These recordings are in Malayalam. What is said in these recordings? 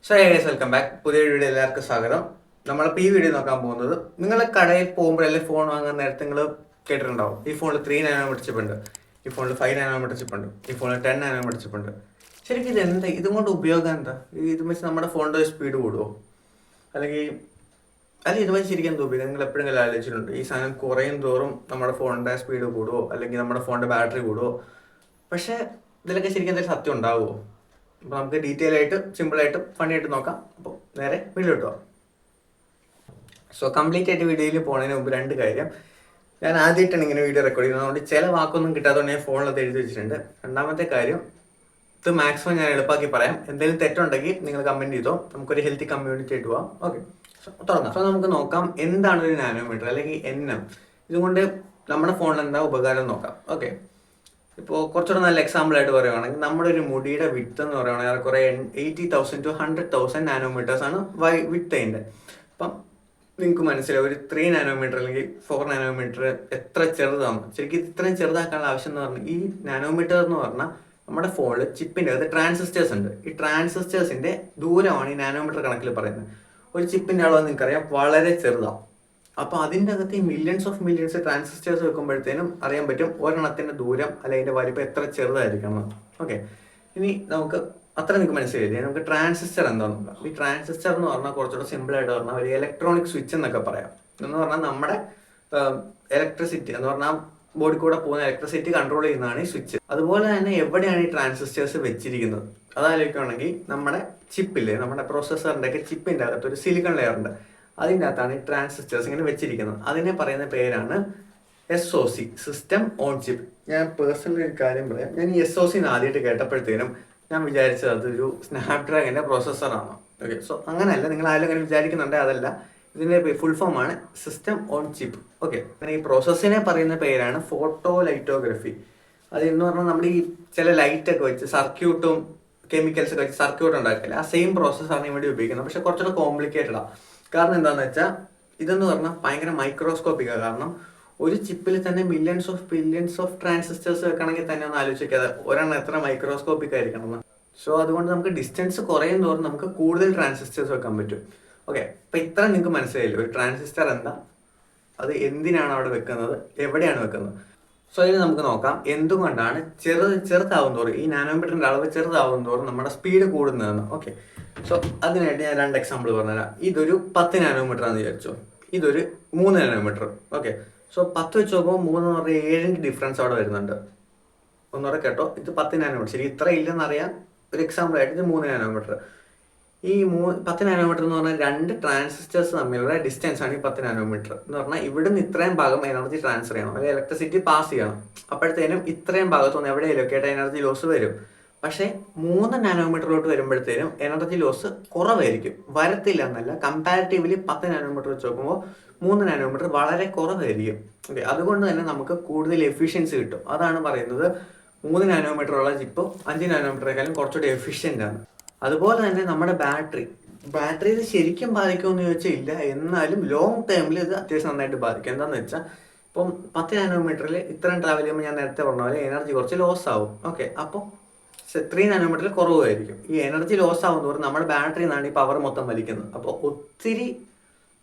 So guys welcome back. പുതിയ വീഡിയോ എല്ലാവർക്കും സ്വാഗതം. നമ്മളിപ്പോൾ ഈ വീഡിയോ നോക്കാൻ പോകുന്നത്, നിങ്ങൾ കടയിൽ പോകുമ്പോഴല്ലേ ഫോൺ വാങ്ങാൻ നേരത്തെ നിങ്ങൾ കേട്ടിട്ടുണ്ടാവും, ഈ ഫോണിൽ 3 നാനോമീറ്റർ ചിപ്പ് ഉണ്ട്, ഈ ഫോണിൽ 5 നാനോമീറ്റർ ചിപ്പ് ഉണ്ട്, ഈ ഫോണിൽ 10 നാനോമീറ്റർ ചിപ്പ് ഉണ്ട്. ശരിക്കും ഇത് എന്താ, ഇതും കൊണ്ട് ഉപയോഗം എന്താ? ഇത് വെച്ച് നമ്മുടെ ഫോണിൻ്റെ സ്പീഡ് കൂടുമോ? അല്ലെങ്കിൽ ഇത് വെച്ച് ശരിക്കും എന്താ ഉപയോഗം? നിങ്ങൾ എപ്പോഴെങ്കിലും ആലോചിച്ചിട്ടുണ്ട് ഈ സാധനം കുറയും തോറും നമ്മുടെ ഫോണിൻ്റെ സ്പീഡ് കൂടുമോ, അല്ലെങ്കിൽ നമ്മുടെ ഫോണിൻ്റെ ബാറ്ററി കൂടുമോ? പക്ഷേ ഇതിലൊക്കെ ശരിക്കും എന്തെങ്കിലും സത്യം ഉണ്ടാവുമോ? അപ്പോൾ നമുക്ക് ഡീറ്റെയിൽ ആയിട്ട് സിമ്പിളായിട്ട് ഫണ്ണിയായിട്ട് നോക്കാം. അപ്പോൾ നേരെ വീഡിയോ ഇട്ടോ. സോ കംപ്ലീറ്റ് ആയിട്ട് വീഡിയോയിൽ പോകുന്നതിന് മുമ്പ് രണ്ട് കാര്യം. ഞാൻ ആദ്യമായിട്ടാണ് ഇങ്ങനെ വീഡിയോ റെക്കോർഡ് ചെയ്യുന്നത്, അതുകൊണ്ട് ചില വാക്കൊന്നും കിട്ടാത്തതുകൊണ്ട് ഞാൻ ഫോണിലത് എഴുതി വെച്ചിട്ടുണ്ട്. രണ്ടാമത്തെ കാര്യം, ഇത് മാക്സിമം ഞാൻ എളുപ്പമാക്കി പറയാം. എന്തെങ്കിലും തെറ്റുണ്ടെങ്കിൽ നിങ്ങൾ കമൻറ്റ് ചെയ്തോ, നമുക്കൊരു ഹെൽത്തി കമ്മ്യൂണിറ്റി ആയിട്ട് പോവാം. ഓക്കെ, തുടങ്ങാം. സോ നമുക്ക് നോക്കാം എന്താണ് ഒരു നാനോമീറ്റർ അല്ലെങ്കിൽ NM. ഇതുകൊണ്ട് നമ്മുടെ ഫോണിൽ എന്താ ഉപകാരം നോക്കാം. ഓക്കെ, ഇപ്പോൾ കുറച്ചുകൂടെ നല്ല എക്സാമ്പിൾ ആയിട്ട് പറയുകയാണെങ്കിൽ, നമ്മുടെ ഒരു മുടിയുടെ വിത്ത് എന്ന് പറയുകയാണെങ്കിൽ കുറേ 80,000 to 100,000 നാനോമീറ്റേഴ്സ് ആണ് വിത്ത് അതിൻ്റെ. അപ്പം നിങ്ങൾക്ക് മനസ്സിലാവും ഒരു 3 നാനോമീറ്റർ അല്ലെങ്കിൽ 4 നാനോമീറ്റർ എത്ര ചെറുതാണ്. ശരിക്കും ഇത്രയും ചെറുതാക്കാനുള്ള ആവശ്യം എന്ന് പറഞ്ഞാൽ, ഈ നാനോമീറ്റർ എന്ന് പറഞ്ഞാൽ നമ്മുടെ ഫോണിൽ ചിപ്പിൻ്റെ അകത്ത് ട്രാൻസിസ്റ്റേഴ്സ് ഉണ്ട്. ഈ ട്രാൻസിസ്റ്റേഴ്സിൻ്റെ ദൂരമാണ് ഈ നാനോമീറ്റർ കണക്കിൽ പറയുന്നത്. ഒരു ചിപ്പിൻ്റെ അളവ് നിങ്ങൾക്കറിയാം വളരെ ചെറുതാണ്. അപ്പോൾ അതിൻ്റെ അകത്ത് ഈ മില്യൺസ് ട്രാൻസിസ്റ്റേഴ്സ് വെക്കുമ്പോഴത്തേനും അറിയാൻ പറ്റും ഒരെണ്ണത്തിൻ്റെ ദൂരം അല്ലെങ്കിൽ അതിൻ്റെ വലിപ്പം എത്ര ചെറുതായിരിക്കണം. ഓക്കെ, ഇനി നമുക്ക് അത്ര നിങ്ങൾക്ക് മനസ്സിലായില്ലേ, നമുക്ക് ട്രാൻസിസ്റ്റർ എന്താണെന്ന് നോക്കാം. ഈ ട്രാൻസിസ്റ്റർ എന്ന് പറഞ്ഞാൽ കുറച്ചുകൂടെ സിമ്പിളായിട്ട് പറഞ്ഞാൽ ഒരു ഇലക്ട്രോണിക് സ്വിച്ച് എന്നൊക്കെ പറയാം. എന്ന് പറഞ്ഞാൽ നമ്മുടെ ഇലക്ട്രിസിറ്റി എന്ന് പറഞ്ഞാൽ ബോഡി കൂടെ പോകുന്ന ഇലക്ട്രിസിറ്റി കൺട്രോൾ ചെയ്യുന്നതാണ് ഈ സ്വിച്ച്. അതുപോലെ തന്നെ എവിടെയാണ് ഈ ട്രാൻസിസ്റ്റേഴ്സ് വെച്ചിരിക്കുന്നത് അതാലോചിക്കുകയാണെങ്കിൽ, നമ്മുടെ ചിപ്പില്ലേ, നമ്മുടെ പ്രോസസ്സറിൻ്റെ ഒക്കെ ചിപ്പിൻ്റെ അകത്ത് ഒരു സിലിക്കൺ ലെയർ ഉണ്ട്. അതിൻ്റെ അകത്താണ് ഈ ട്രാൻസിസ്റ്റേഴ്സ് ഇങ്ങനെ വെച്ചിരിക്കുന്നത്. അതിനെ പറയുന്ന പേരാണ് SOC, സിസ്റ്റം ഓൺ ചിപ്പ്. ഞാൻ പേഴ്സണലി ഒരു കാര്യം പറയാം, ഞാൻ ഈ SOC ആദ്യമായിട്ട് കേട്ടപ്പോഴത്തേനും ഞാൻ വിചാരിച്ചത് അതൊരു സ്നാപ്ഡ്രാഗൻ്റെ പ്രോസസ്സറാണ്. ഓക്കെ, സോ അങ്ങനെയല്ല, നിങ്ങൾ ആരും അങ്ങനെ വിചാരിക്കുന്നുണ്ട്, അതല്ല. ഇതിൻ്റെ ഫുൾ ഫോം ആണ് സിസ്റ്റം ഓൺ ചിപ്പ്. ഓക്കെ, അങ്ങനെ ഈ പ്രോസസ്സിനെ പറയുന്ന പേരാണ് ഫോട്ടോ ലൈറ്റോഗ്രഫി. അതെന്ന് പറഞ്ഞാൽ നമ്മൾ ഈ ചില ലൈറ്റൊക്കെ വെച്ച് സർക്യൂട്ടും കെമിക്കൽസ് ഒക്കെ വെച്ച് സർക്യൂട്ട് ഉണ്ടാക്കില്ല, ആ സെയിം പ്രോസസ്സാണ് ഇവിടെ ഉപയോഗിക്കുന്നത്. പക്ഷെ കുറച്ചുകൂടെ കോംപ്ലിക്കേറ്റഡാണ്. കാരണം എന്താണെന്ന് വെച്ചാൽ, ഇതെന്ന് പറഞ്ഞാൽ ഭയങ്കര മൈക്രോസ്കോപ്പിക്കാണ്. കാരണം ഒരു ചിപ്പിൽ തന്നെ ബില്യൺസ് ഓഫ് ട്രാൻസിസ്റ്റേഴ്സ് വെക്കണമെങ്കിൽ തന്നെ ഒന്ന് ആലോചിക്കാതെ ഒരെണ്ണം എത്ര മൈക്രോസ്കോപ്പിക് ആയിരിക്കണം എന്ന്. സോ അതുകൊണ്ട് നമുക്ക് ഡിസ്റ്റൻസ് കുറയും തോറും നമുക്ക് കൂടുതൽ ട്രാൻസിസ്റ്റേഴ്സ് വെക്കാൻ പറ്റും. ഓക്കെ, അപ്പം ഇത്ര നിങ്ങൾക്ക് മനസ്സിലായില്ലേ ഒരു ട്രാൻസിസ്റ്റർ എന്താ, അത് എന്തിനാണ് അവിടെ വെക്കുന്നത്, എവിടെയാണ് വെക്കുന്നത്. സോ ഇതിന് നമുക്ക് നോക്കാം എന്തുകൊണ്ടാണ് ചെറുതാവും തോറും ഈ നാനോമീറ്ററിൻ്റെ അളവ് ചെറുതാവും തോറും നമ്മുടെ സ്പീഡ് കൂടുന്നതെന്ന്. ഓക്കെ, സോ അതിനായിട്ട് ഞാൻ 2 എക്സാമ്പിൾ പറഞ്ഞുതരാം. ഇതൊരു 10 നാനോമീറ്റർ ആണെന്ന് വിചാരിച്ചോ, ഇതൊരു 3 നാനോമീറ്റർ. ഓക്കെ, സോ 10 വെച്ച് നോക്കുമ്പോൾ 3 എന്ന് പറഞ്ഞാൽ 7 ഡിഫറൻസ് അവിടെ വരുന്നുണ്ട്. ഒന്നുകൂടെ കേട്ടോ, ഇത് 10 നാനോമീറ്റർ. ശരി, ഇത്ര ഇല്ലെന്നറിയാം. ഒരു എക്സാമ്പിൾ ആയിട്ട് ഇത് 3 നാനോമീറ്റർ. ഈ 10 നാനോമീറ്റർ എന്ന് പറഞ്ഞാൽ 2 ട്രാൻസിസ്റ്റേഴ്സ് തമ്മിലുള്ള ഡിസ്റ്റൻസ് ആണ് ഈ 10 നാനോമീറ്റർ എന്ന് പറഞ്ഞാൽ. ഇവിടുന്ന് ഇത്രയും ഭാഗം എനർജി ട്രാൻസ്ഫർ ചെയ്യണം, അല്ലെങ്കിൽ ഇലക്ട്രിസിറ്റി പാസ് ചെയ്യണം. അപ്പോഴത്തേനും ഇത്രയും ഭാഗത്തുനിന്ന് എവിടെയെങ്കിലുമൊക്കെ ആയിട്ട് എനർജി ലോസ് വരും. പക്ഷേ 3 നാനോമീറ്ററിലോട്ട് വരുമ്പോഴത്തേനും എനർജി ലോസ് കുറവായിരിക്കും. വരത്തില്ല എന്നല്ല, കമ്പാരിറ്റീവ്ലി 10 നാനോമീറ്റർ വെച്ച് നോക്കുമ്പോൾ 3 നാനോമീറ്റർ വളരെ കുറവായിരിക്കും. ഓക്കെ, അതുകൊണ്ട് തന്നെ നമുക്ക് കൂടുതൽ എഫിഷ്യൻസി കിട്ടും. അതാണ് പറയുന്നത് 3 നാനോമീറ്റർ ഉള്ള ചിപ്പ് 5 നാനോമീറ്ററേക്കാളും കുറച്ചുകൂടി എഫിഷ്യൻ്റ് ആണ്. അതുപോലെ തന്നെ നമ്മുടെ ബാറ്ററി ഇത് ശരിക്കും ബാധിക്കുമെന്ന് ചോദിച്ചാൽ ഇല്ല, എന്നാലും ലോങ് ടേമിൽ ഇത് അത്യാവശ്യം നന്നായിട്ട് ബാധിക്കും. എന്താണെന്ന് വെച്ചാൽ, ഇപ്പം 10 നാനോമീറ്ററിൽ ഇത്രയും ട്രാവൽ ചെയ്യുമ്പോൾ ഞാൻ നേരത്തെ പറഞ്ഞ പോലെ എനർജി കുറച്ച് ലോസ് ആവും. ഓക്കെ, അപ്പോൾ 3 നാനോമീറ്ററിൽ കുറവായിരിക്കും. ഈ എനർജി ലോസ് ആവുന്നതോറും നമ്മുടെ ബാറ്ററിയിൽ നിന്നാണ് ഈ പവർ മൊത്തം വലിക്കുന്നത്. അപ്പോൾ ഒത്തിരി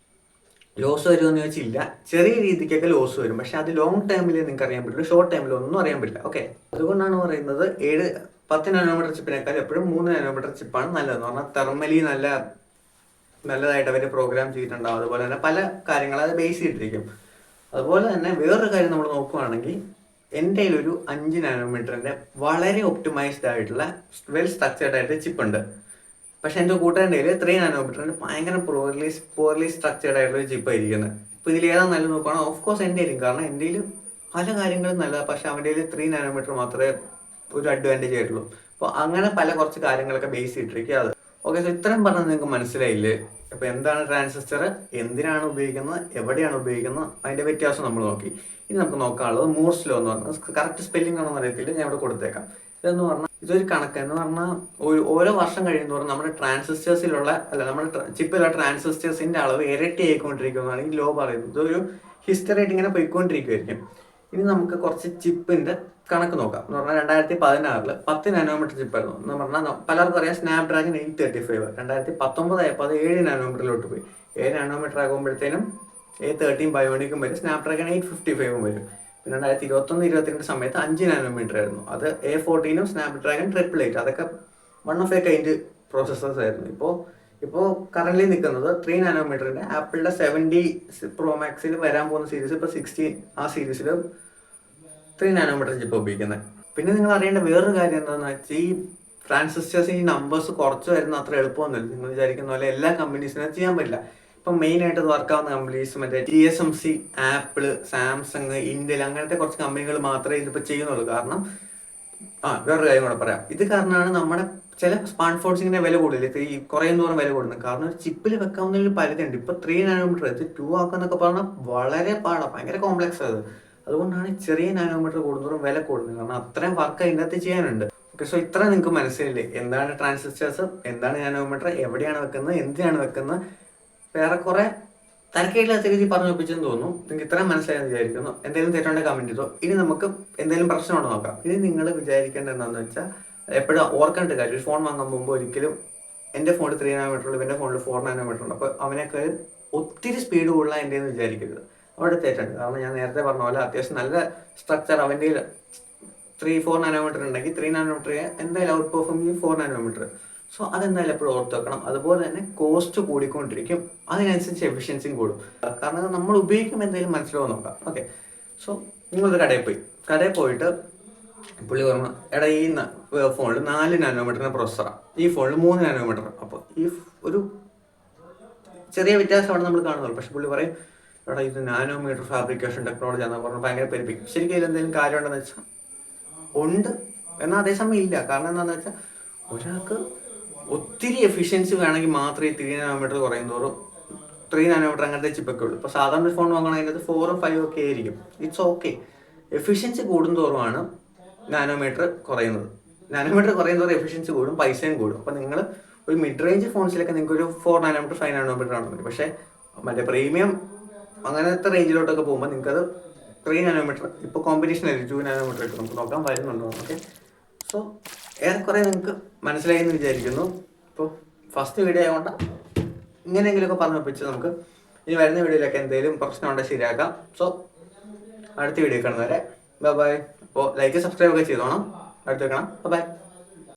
ലോസ് വരുമെന്ന് ചോദിച്ചില്ല, ചെറിയ രീതിക്കൊക്കെ ലോസ് വരും. പക്ഷെ അത് ലോങ് ടൈമിൽ നിങ്ങൾക്ക് അറിയാൻ പറ്റില്ല, ഷോർട്ട് ടൈമിൽ ഒന്നും അറിയാൻ പറ്റില്ല. ഓക്കെ, അതുകൊണ്ടാണ് പറയുന്നത് 10 നാനോമീറ്റർ ചിപ്പിനേക്കാൾ എപ്പോഴും 3 നാനോമീറ്റർ ചിപ്പാണ് നല്ലതെന്ന് പറഞ്ഞാൽ. തെർമലി നല്ലതായിട്ട് അവർ പ്രോഗ്രാം ചെയ്തിട്ടുണ്ടാവും. അതുപോലെ തന്നെ പല കാര്യങ്ങൾ അത് ബേസ് ചെയ്തിരിക്കും. അതുപോലെ തന്നെ വേറൊരു കാര്യം നമ്മൾ നോക്കുകയാണെങ്കിൽ, എൻ്റെ കയ്യിലൊരു 5 നാനോമീറ്ററിൻ്റെ വളരെ ഒപ്റ്റിമൈസ്ഡ് ആയിട്ടുള്ള വെൽ സ്ട്രക്ചേർഡ് ആയിട്ട് ചിപ്പ് ഉണ്ട്. പക്ഷെ എൻ്റെ കൂട്ടുകാരൻ്റെ കയ്യിൽ 3 നാനോമീറ്ററിൻ്റെ ഭയങ്കര പോർലി സ്ട്രക്ചേർഡ് ആയിട്ടുള്ള ചിപ്പ് ആയിരിക്കുന്നത്. ഇപ്പോൾ ഇതിൽ ഏതാ നല്ല നോക്കുകയാണെങ്കിൽ ഓഫ് കോഴ്സ് എൻ്റെ ആയിരിക്കും. കാരണം എൻ്റെ കയ്യിൽ പല കാര്യങ്ങളും നല്ലതാണ്, പക്ഷെ അവൻ്റെ കയ്യിൽ 3 നാനോമീറ്റർ മാത്രമേ ഒരു അഡ്വാൻറ്റേജ് ആയിട്ടുള്ളൂ. അപ്പോൾ അങ്ങനെ കുറച്ച് കാര്യങ്ങളൊക്കെ ബേസ് ചെയ്തിരിക്കുക അത്. ഓക്കെ, സോ ഇത്രയും പറഞ്ഞാൽ നിങ്ങൾക്ക് മനസ്സിലായില്ലേ അപ്പോൾ എന്താണ് ട്രാൻസിസ്റ്റർ, എന്തിനാണ് ഉപയോഗിക്കുന്നത്, എവിടെയാണ് ഉപയോഗിക്കുന്നത്, അതിൻ്റെ വ്യത്യാസം നമ്മൾ നോക്കി. ഇനി നമുക്ക് നോക്കാനുള്ളത് മൂർസ് ലോ എന്ന് പറഞ്ഞാൽ, കറക്റ്റ് സ്പെല്ലിംഗ് ആണെന്ന് അറിയത്തില്ല, ഞാൻ ഇവിടെ കൊടുത്തേക്കാം. ഇതെന്ന് പറഞ്ഞാൽ ഇതൊരു കണക്ക് എന്ന് പറഞ്ഞാൽ ഓരോ വർഷം കഴിയുന്നതോറും നമ്മുടെ നമ്മുടെ ചിപ്പിലുള്ള ട്രാൻസിസ്റ്റേഴ്സിൻ്റെ അളവ് ഇരട്ടി ആയിക്കൊണ്ടിരിക്കുന്നതാണ് ഈ ലോ പറയുന്നത്. ഇതൊരു ഹിസ്റ്ററി ആയിട്ട് ഇങ്ങനെ പോയിക്കൊണ്ടിരിക്കുമായിരിക്കും. ഇനി നമുക്ക് കുറച്ച് ചിപ്പിന്റെ കണക്ക് നോക്കാം. എന്ന് പറഞ്ഞാൽ 2016 10 നാനോമീറ്റർ ചിപ്പായിരുന്നു എന്ന് പറഞ്ഞാൽ പലർക്കും അറിയാം സ്നാപ്ഡ്രാഗൺ 835. 2019 ആയപ്പോൾ അത് 7 നാനോമീറ്ററിലോട്ട് പോയി. 7 നാനോമീറ്റർ ആകുമ്പോഴത്തേനും A13 ബയോണിക്കും വരും, സ്നാപ്ഡ്രാഗൺ 855 വരും. പിന്നെ 2021-22 സമയത്ത് 5 നാനോമീറ്റർ ആയിരുന്നു, അത് A14 സ്നാപ്ഡ്രാഗൺ 888. അതൊക്കെ one of A kind processors ആയിരുന്നു. ഇപ്പോൾ കറന്റ് നിൽക്കുന്നത് 3 നാനോമീറ്ററിന്റെ ആപ്പിളിന്റെ 70 Pro Maxൽ വരാൻ പോകുന്ന സീരീസ് ഇപ്പോൾ 16 ആ സീരീസിൽ 3 നാനോമീറ്റർ ചിപ്പ് ഉപയോഗിക്കുന്നത്. പിന്നെ നിങ്ങൾ അറിയേണ്ട വേറൊരു കാര്യം എന്താണെന്ന് വെച്ചാൽ ഈ ട്രാൻസിസ്റ്റേഴ്സ് ഈ നമ്പേഴ്സ് കുറച്ച് വരുന്ന അത്ര എളുപ്പമൊന്നുമില്ല. നിങ്ങൾ വിചാരിക്കുന്ന പോലെ എല്ലാ കമ്പനീസിനും ചെയ്യാൻ പറ്റില്ല. ഇപ്പം മെയിനായിട്ട് വർക്കാവുന്ന കമ്പനീസ് മറ്റേ TSMC, ആപ്പിള്, സാംസങ്, ഇന്റൽ അങ്ങനത്തെ കുറച്ച് കമ്പനികൾ മാത്രമേ ഇതിപ്പോൾ ചെയ്യുന്നുള്ളൂ. കാരണം വേറൊരു കാര്യം കൂടെ പറയാം. ഇത് കാരണമാണ് നമ്മുടെ ചില സ്മാർട്ട് ഫോൺസിന്റെ വില കൂടുതൽ ഈ കുറേ തോറും വില കൂടുന്നത്. കാരണം ഒരു ചിപ്പിൽ വെക്കാവുന്ന ഒരു പരിധിയുണ്ട്. ഇപ്പൊ 3 നാനോമീറ്റർ ഇത് 2 ആക്കാന്നൊക്കെ പറഞ്ഞാൽ വളരെ പാടാണ്, ഭയങ്കര കോംപ്ലക്സ് അത്. അതുകൊണ്ടാണ് ചെറിയ നാനോമീറ്റർ കൂടുന്നതോറും വില കൂടുന്നത്. കാരണം അത്രയും വർക്ക് അതിനകത്ത് ചെയ്യാനുണ്ട്. ഓക്കെ, സോ ഇത്ര നിങ്ങൾക്ക് മനസ്സിലായില്ലേ എന്താണ് ട്രാൻസിസ്റ്റേഴ്സ്, എന്താണ് നാനോമീറ്റർ, എവിടെയാണ് വെക്കുന്നത്, എന്തിനാണ് വെക്കുന്നത്. വേറെ കുറെ തരക്കേടില്ലാത്ത രീതി പറഞ്ഞു ഒപ്പിച്ചെന്ന് തോന്നുന്നു. നിങ്ങൾക്ക് ഇത്രയും മനസ്സിലായെന്ന് വിചാരിക്കുന്നു. എന്തെങ്കിലും തെറ്റുണ്ടെങ്കിൽ കമന്റ് ചെയ്തോ. ഇനി നമുക്ക് എന്തെങ്കിലും പ്രശ്നമുണ്ടോ നോക്കാം. ഇനി നിങ്ങൾ വിചാരിക്കേണ്ടത് എന്താണെന്ന് വെച്ചാൽ എപ്പോഴും ഓർക്കേണ്ട കാര്യം, ഒരു ഫോൺ വാങ്ങാൻ പോകുമ്പോൾ ഒരിക്കലും എൻ്റെ ഫോണിൽ 3 നാനോമീറ്റർ ഉള്ളൂ, എൻ്റെ ഫോണിൽ 4 നാനോമീറ്റർ ഉണ്ട്, അപ്പോൾ അവനേക്കാൾ ഒത്തിരി സ്പീഡ് കൂടുതലാണ് എൻ്റെ എന്ന് വിചാരിക്കരുത്. അവിടെ തെറ്റുണ്ട്. കാരണം ഞാൻ നേരത്തെ പറഞ്ഞ പോലെ അത്യാവശ്യം നല്ല സ്ട്രക്ചർ അവൻ്റെ 3-4 നാനോമീറ്റർ ഉണ്ടെങ്കിൽ 3 നാനോമീറ്റർ എന്തായാലും ഔട്ട് പെർഫോം ചെയ്യും 4 നാനോമീറ്റർ. സോ അതെന്തായാലും എപ്പോഴും ഓർത്ത് വെക്കണം. അതുപോലെ തന്നെ കോസ്റ്റ് കൂടിക്കൊണ്ടിരിക്കും, അതിനനുസരിച്ച് എഫിഷ്യൻസിയും കൂടും. കാരണം നമ്മൾ ഉപയോഗിക്കുമ്പോൾ എന്തെങ്കിലും മനസ്സിലാവും നോക്കാം. ഓക്കെ, സോ നിങ്ങളൊരു കടയിൽ പോയിട്ട് പുള്ളി പറഞ്ഞു, എടാ ഈ ഫോണിൽ 4 നാനോമീറ്ററിന് പ്രോസസ്സറാണ്, ഈ ഫോണിൽ 3 നാനോമീറ്റർ. അപ്പോൾ ഈ ഒരു ചെറിയ വ്യത്യാസം അവിടെ നമ്മൾ കാണുന്നുള്ളൂ. പക്ഷെ പുള്ളി പറയും, എടാ ഇത് നാനോമീറ്റർ ഫാബ്രിക്കേഷൻ ടെക്നോളജി ആണെന്ന് പറഞ്ഞാൽ ഭയങ്കര പെരുപ്പിക്കും. ശരിക്കും ഇതിലെന്തെങ്കിലും കാര്യം ഉണ്ടെന്ന് വെച്ചാൽ ഉണ്ട്, എന്നാൽ അതേസമയം ഇല്ല. കാരണം എന്താണെന്ന് വെച്ചാൽ ഒരാൾക്ക് ഒത്തിരി എഫിഷ്യൻസി വേണമെങ്കിൽ മാത്രമേ 3 നാനോമീറ്റർ കുറയും തോറും 3 നാനോമീറ്റർ അങ്ങനത്തെ ചിപ്പൊക്കെ ഉള്ളൂ. ഇപ്പോൾ സാധാരണ ഫോൺ വാങ്ങണം അതിനകത്ത് 4ഉം 5ഉം ഒക്കെ ആയിരിക്കും. It's okay. എഫിഷ്യൻസി കൂടുന്തോറുമാണ് നാനോമീറ്റർ കുറയുന്നത്. നാനോമീറ്റർ കുറയുന്നതോറും എഫിഷ്യൻസി കൂടും, പൈസയും കൂടും. അപ്പോൾ നിങ്ങൾ ഒരു മിഡ് റേഞ്ച് ഫോൺസിലൊക്കെ നിങ്ങൾക്ക് ഒരു 4 നാനോമീറ്റർ 5 നാനോമീറ്റർ ആണ് പറ്റും. പക്ഷേ മറ്റേ പ്രീമിയം അങ്ങനത്തെ റേഞ്ചിലോട്ടൊക്കെ പോകുമ്പോൾ നിങ്ങൾക്കത് 3 നാനോമീറ്റർ ഇപ്പോൾ കോമ്പറ്റീഷൻ ആയിരിക്കും 2 നാനോമീറ്റർ ഒക്കെ നമുക്ക് നോക്കാൻ വരുന്നുണ്ടോ. ഓക്കെ, സോ ഏറെക്കുറെ നിങ്ങൾക്ക് മനസ്സിലായി എന്ന് വിചാരിക്കുന്നു. ഇപ്പോൾ ഫസ്റ്റ് വീഡിയോ ആയതുകൊണ്ട് ഇങ്ങനെയെങ്കിലുമൊക്കെ പറഞ്ഞു വെപ്പിച്ച് നമുക്ക് ഇനി വരുന്ന വീഡിയോയിലൊക്കെ എന്തെങ്കിലും പ്രശ്നം ഉണ്ടെങ്കിൽ ശരിയാക്കാം. സോ അടുത്ത വീഡിയോ കാണുന്നവരെ ബൈ. അപ്പോൾ ലൈക്ക് സബ്സ്ക്രൈബ് ഒക്കെ ചെയ്തോണം. അടുത്ത് വെക്കണം. ബൈ.